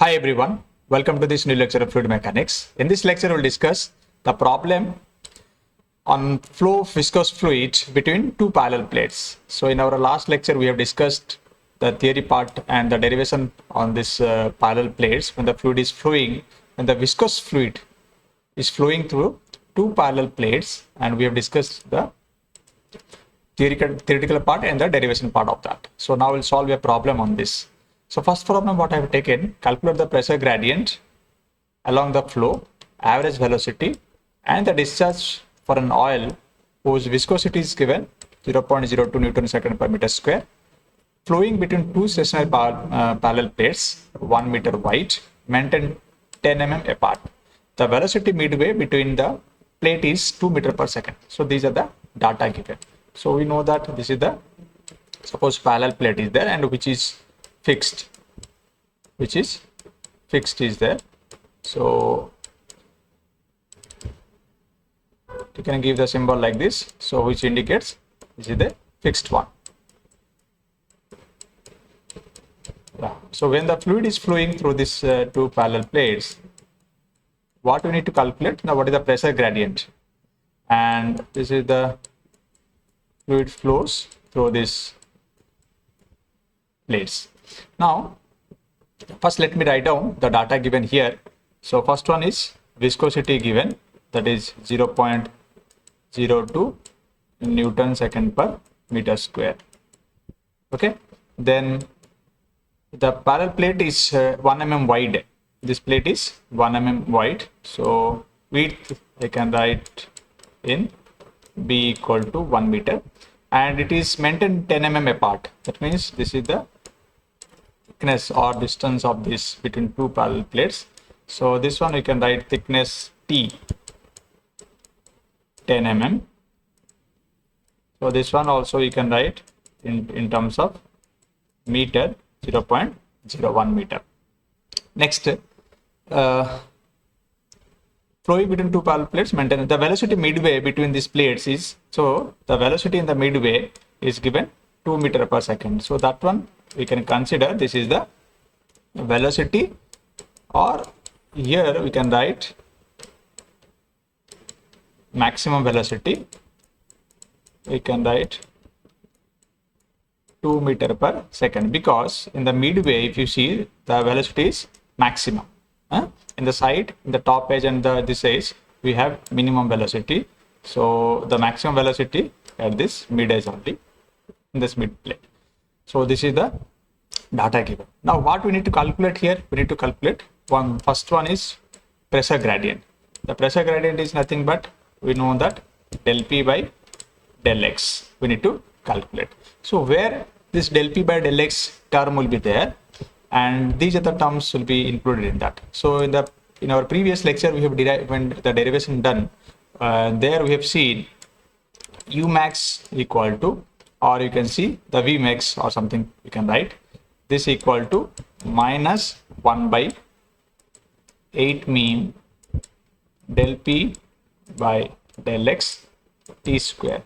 Hi everyone, welcome to this new lecture of fluid mechanics. In this lecture, we'll discuss the problem on flow of viscous fluid between two parallel plates. So in our last lecture, we have discussed the theory part and the derivation on this parallel plates when the fluid is flowing, when the viscous fluid is flowing through two parallel plates, and we have discussed the theoretical part and the derivation part of that. So now we'll solve a problem on this. So first problem what I have taken, calculate the pressure gradient along the flow, average velocity and the discharge for an oil whose viscosity is given 0.02 Newton second per meter square, flowing between two stationary parallel plates 1 meter wide, maintained 10 mm apart. The velocity midway between the plate is 2 meter per second. So these are the data given. So we know that this is the, suppose parallel plate is there and which is fixed is there. So you can give the symbol like this, so which indicates this is the fixed one. So when the fluid is flowing through this two parallel plates, what we need to calculate now, what is the pressure gradient, and this is the fluid flows through these plates. Now first let me write down the data given here. So first one is viscosity given, that is 0.02 Newton second per meter square. Okay, then the parallel plate is 1 mm wide. This plate is 1 mm wide, so width I can write in B equal to 1 meter, and it is maintained 10 mm apart. That means this is the thickness or distance of this between two parallel plates. So this one we can write thickness T 10 mm. So this one also we can write in terms of meter 0.01 meter. Next, flowing between two parallel plates, maintain the velocity midway between these plates is, so the velocity in the midway is given 2 meter per second. So that one we can consider this is the velocity, or here we can write maximum velocity. We can write 2 meter per second, because in the midway if you see the velocity is maximum. In the side, in the top edge and this edge we have minimum velocity. So the maximum velocity at this mid edge only, in this mid plate. So this is the data given. Now what we need to calculate here, we need to calculate first one is pressure gradient. The pressure gradient is nothing but, we know that del P by del X we need to calculate. So where this del P by del X term will be there, and these other terms will be included in that. So in our previous lecture we have derived, when the derivation done, there we have seen U max equal to, or you can see the V max or something you can write, this equal to minus 1 by 8 mean del P by del X T square.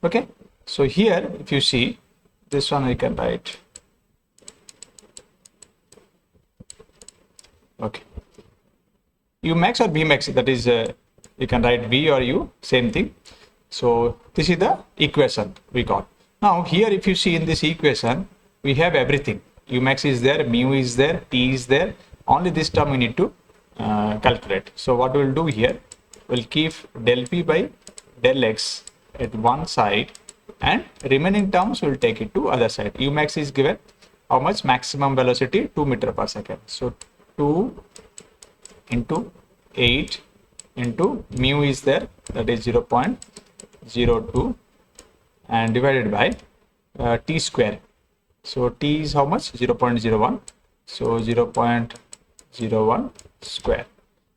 Okay, so here if you see this one we can write, okay, U max or V max, that is you can write V or U, same thing. So this is the equation we got. Now here if you see in this equation we have everything, U max is there, mu is there, T is there, only this term we need to calculate. So what we will do here, we'll keep del P by del X at one side and remaining terms will take it to other side. U max is given how much, maximum velocity 2 meter per second. So 2 into 8 into mu is there, that is 0.02, and divided by T square. So T is how much, 0.01, so 0.01 square.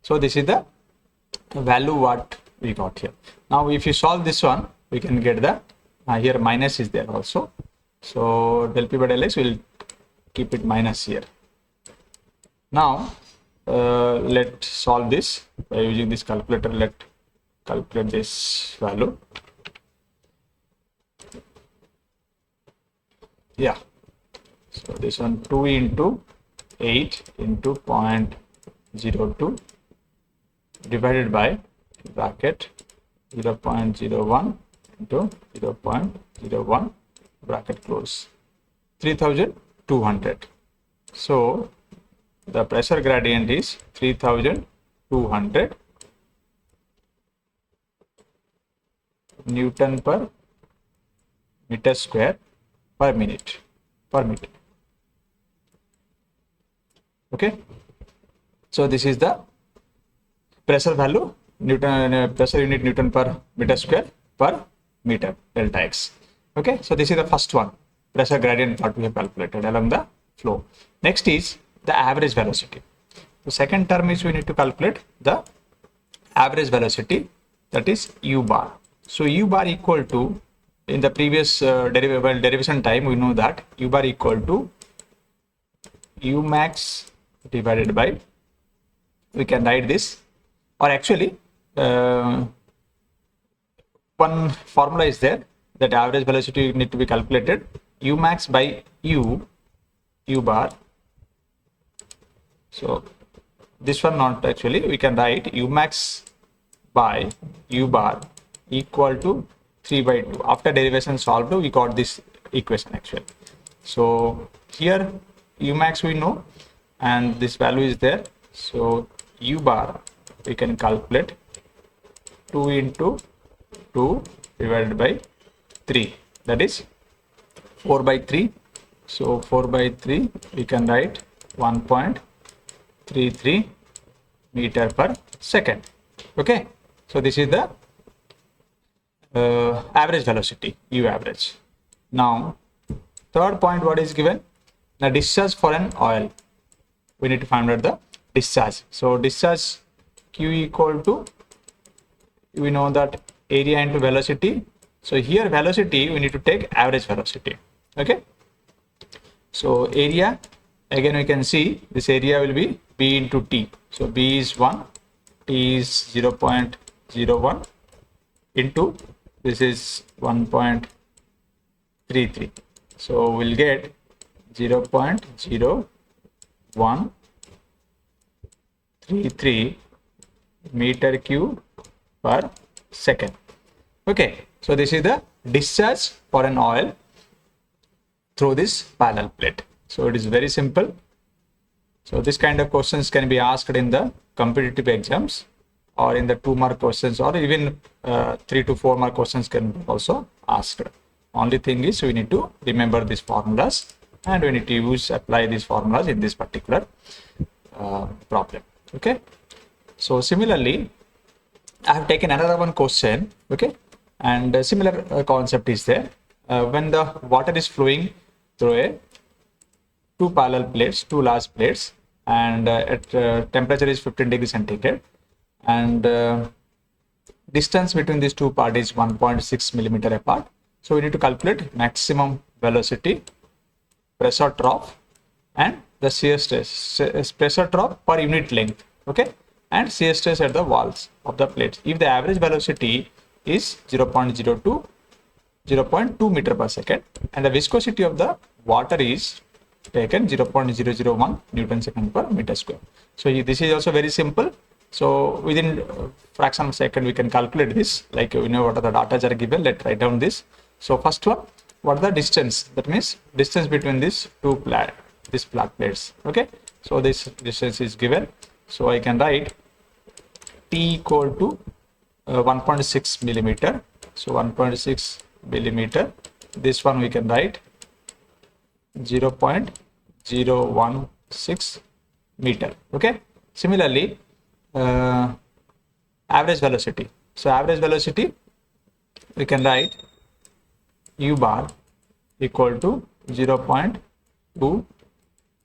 So this is the value what we got here. Now if you solve this one, we can get the here minus is there also, so del P by del X will keep it minus here. Now let's solve this by using this calculator. Let's calculate this value. Yeah, so this one 2 into 8 into 0.02 divided by bracket 0.01 into 0.01 bracket close, 3200. So the pressure gradient is 3200 Newton per meter square per minute. Okay, so this is the pressure value, Newton pressure unit Newton per meter square per meter, delta x. Okay, so this is the first one, pressure gradient part we have calculated along the flow. Next is the average velocity. The second term is we need to calculate the average velocity, that is u bar. So u bar equal to, in the previous derivation time, we know that u bar equal to u max divided by, we can write this, or actually one formula is there, that average velocity need to be calculated, u max by u bar. So this one not actually, we can write u max by u bar equal to 3 by 2. After derivation solved, we got this equation actually. So here u max we know, and this value is there. So u bar we can calculate 2 into 2 divided by 3, that is 4 by 3. So 4 by 3 we can write 1.33 meter per second. Okay, so this is the average velocity, u average. Now third point, what is given, the discharge for an oil. We need to find out the discharge. So discharge q equal to, we know that area into velocity. So here velocity we need to take average velocity. Okay, so area, again we can see this area will be b into t. So b is 1, t is 0.01 into this is 1.33. So we'll get 0.0133 meter cube per second. Okay, so this is the discharge for an oil through this parallel plate. So it is very simple. So this kind of questions can be asked in the competitive exams, or in the 2-mark questions, or even 3 to 4 mark questions can be also asked. Only thing is we need to remember these formulas, and we need to apply these formulas in this particular problem. Okay, so similarly I have taken another one question. Okay, and a similar concept is there. When the water is flowing through two parallel plates, two large plates, and at temperature is 15 degrees centigrade, and distance between these two parts is 1.6 millimeter apart. So we need to calculate maximum velocity, pressure drop, and the shear stress, pressure drop per unit length. Okay, and shear stress at the walls of the plates. If the average velocity is 0.2 meter per second, and the viscosity of the water is taken 0.001 Newton second per meter square. So this is also very simple. So within fraction of a second we can calculate this, like you know what are the data are given. Let's write down this. So first one, what are the distance, that means distance between these two flat plates. Okay, so this distance is given, so I can write t equal to 1.6 millimeter. So 1.6 millimeter, this one we can write 0.016 meter. Okay, similarly average velocity. So average velocity we can write u bar equal to 0.2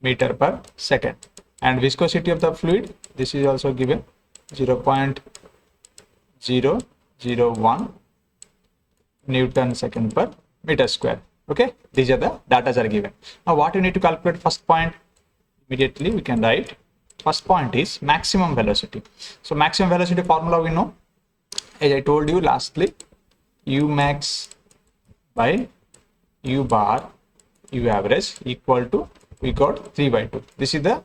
meter per second, and viscosity of the fluid, this is also given 0.001 Newton second per meter square. Okay, these are the data are given. Now what you need to calculate, first point, immediately we can write, first point is maximum velocity. So maximum velocity formula we know, as I told you lastly, u max by u bar u average equal to we got 3 by 2. This is the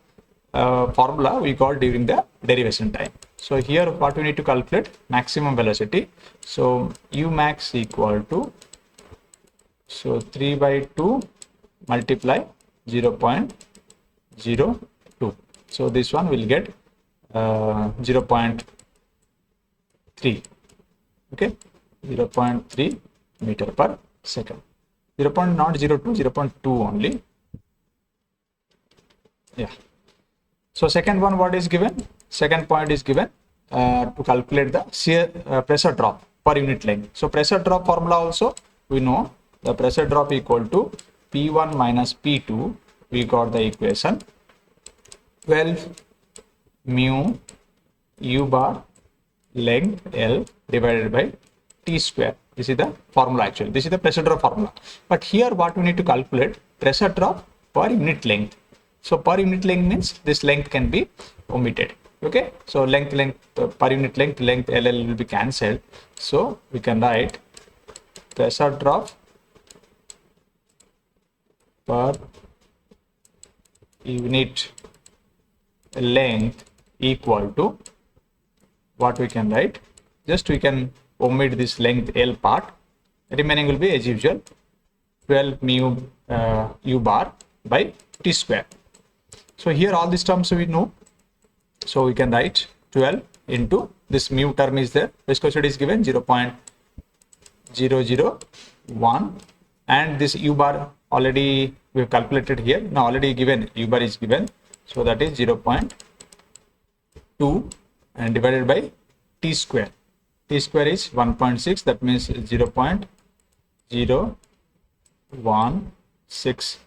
formula we got during the derivation time. So here what we need to calculate, maximum velocity. So u max equal to, so 3 by 2 multiply 0.02. So this one will get 0.3. Okay, 0.3 meter per second. 0.02, 0.2 only. Yeah. So second one, what is given? Second point is given to calculate the shear pressure drop per unit length. So pressure drop formula also we know, the pressure drop equal to P1 minus P2. We got the equation 12 mu u bar length L divided by T square. This is the formula actually. This is the pressure drop formula. But here what we need to calculate, pressure drop per unit length. So per unit length means this length can be omitted. Okay. So length per unit length LL will be cancelled. So we can write pressure drop per unit length equal to, what we can write, just we can omit this length L part, remaining will be as usual 12 mu u bar by T square. So here all these terms we know, so we can write 12 into this mu term is there, viscosity is given 0.001, and this u bar already we have calculated here, now already given, u bar is given, so that is 0.2 and divided by T square. T square is 1.6, that means 0.016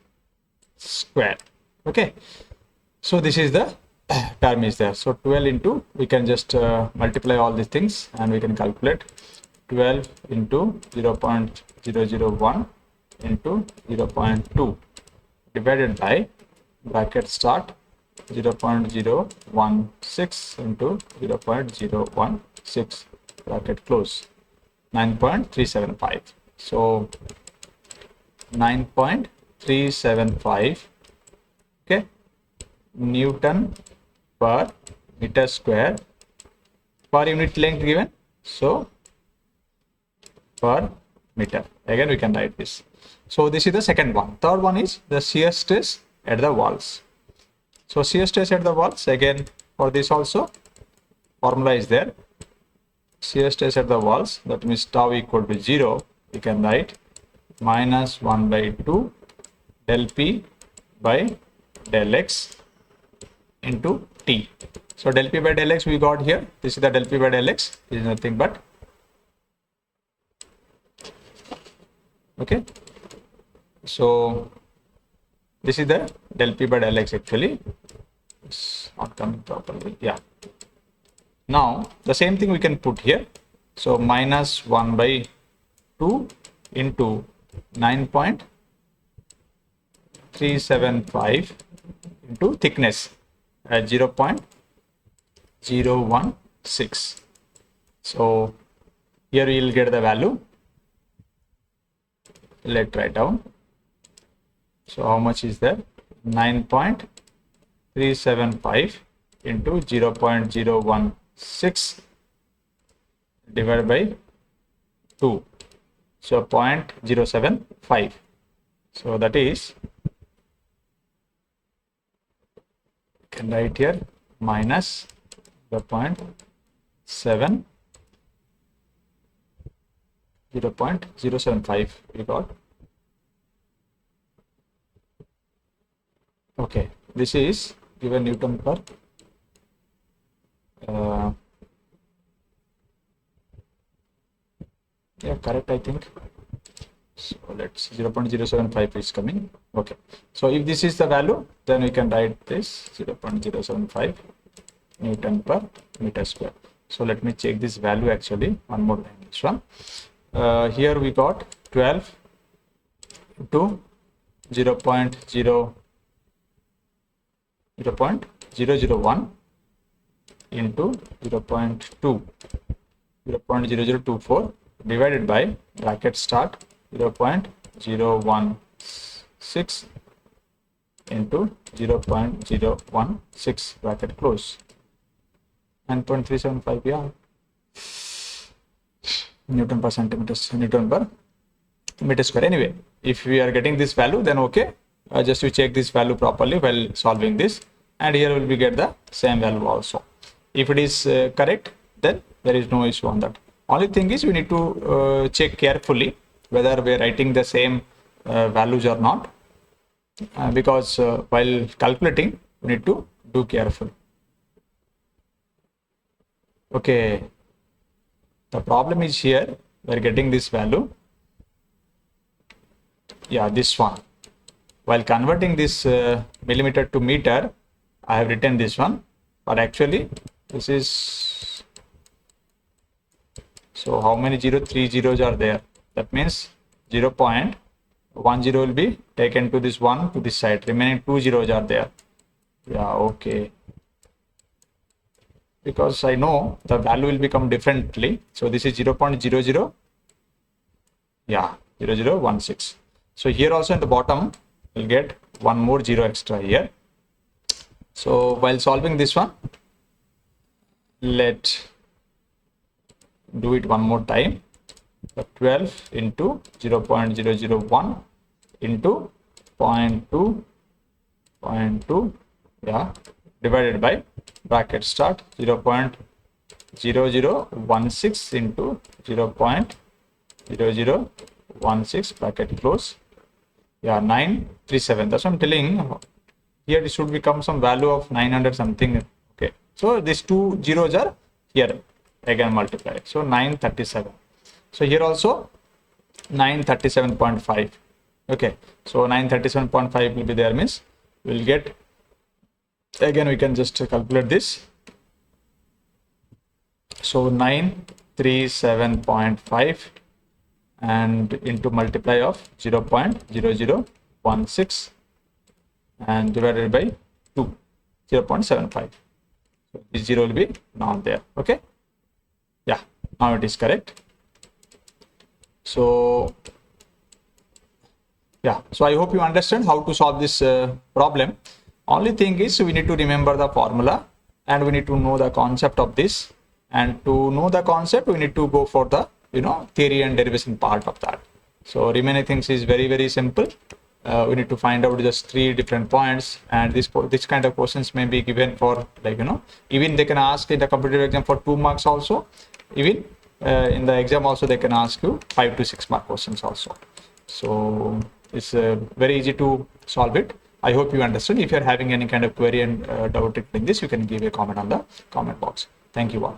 square. Okay, so this is the term is there. So 12 into, we can just multiply all these things and we can calculate 12 into 0.001 into 0.2 divided by, bracket start, 0.016 into 0.016, bracket close, 9.375. So 9.375, okay, Newton per meter square per unit length given, so per meter. Again we can write this. So this is the second one. Third one is the shear stress at the walls. So shear stress at the walls, again for this also formula is there. Shear stress at the walls, that means tau equal to 0, we can write minus 1 by 2 del P by del X into T. So del P by del X we got here. This is the del P by del X, this is nothing but, okay, so this is the del P by del X actually. It's not coming properly. Yeah. Now the same thing we can put here. So minus 1 by 2 into 9.375 into thickness at 0.016. So here we will get the value. Let's write down. So how much is there? 9.375 into 0.016 divided by 2. So 0.075. So that is, you can write here minus 0.075 we got. Okay, this is given Newton per yeah, correct, I think. So let's 0.075 is coming. Okay, so if this is the value, then we can write this 0.075 Newton per meter square. So let me check this value actually one more time. This one here we got 12 into 0.001 into 0.0024 divided by, bracket start, 0.016 into 0.016 bracket close. 9.375, yeah, Newton per centimeter, Newton per meter square. Anyway, if we are getting this value, then okay, just to check this value properly while solving this, and here will be get the same value also. If it is correct, then there is no issue on that. Only thing is we need to check carefully whether we are writing the same values or not, because while calculating we need to do careful. Okay, the problem is here we are getting this value, yeah, this one. While converting this millimeter to meter, I have written this one, but actually this is, so how many 3 zeros are there? That means 0.10 will be taken to this one to this side, remaining 2 zeros are there. Yeah, okay, because I know the value will become differently. So this is 0.00, yeah, 0016. So here also in the bottom we'll get one more zero extra here. So while solving this one, let's do it one more time. 12 into 0.001 into 0.2, yeah, divided by bracket start 0.0016 into 0.0016 bracket close. Yeah, 937. That's what I'm telling. Here it should become some value of 900 something. Okay, so these two zeros are here again multiplied. So 937. So here also 937.5. Okay, so 937.5 will be there, means we'll get, again we can just calculate this. So 937.5 and into multiply of 0.0016 and divided by 2, 0.75. So this 0 will be not there. Okay, yeah, now it is correct. So yeah, so I hope you understand how to solve this problem. Only thing is we need to remember the formula and we need to know the concept of this, and to know the concept we need to go for the theory and derivation part of that. So remaining things is very simple. We need to find out just 3 different points, and this kind of questions may be given for, like, even they can ask in the competitive exam for 2 marks also. Even in the exam also they can ask you 5 to 6 mark questions also. So it's very easy to solve it. I hope you understand. If you are having any kind of query and doubt in this, you can give a comment on the comment box. Thank you all.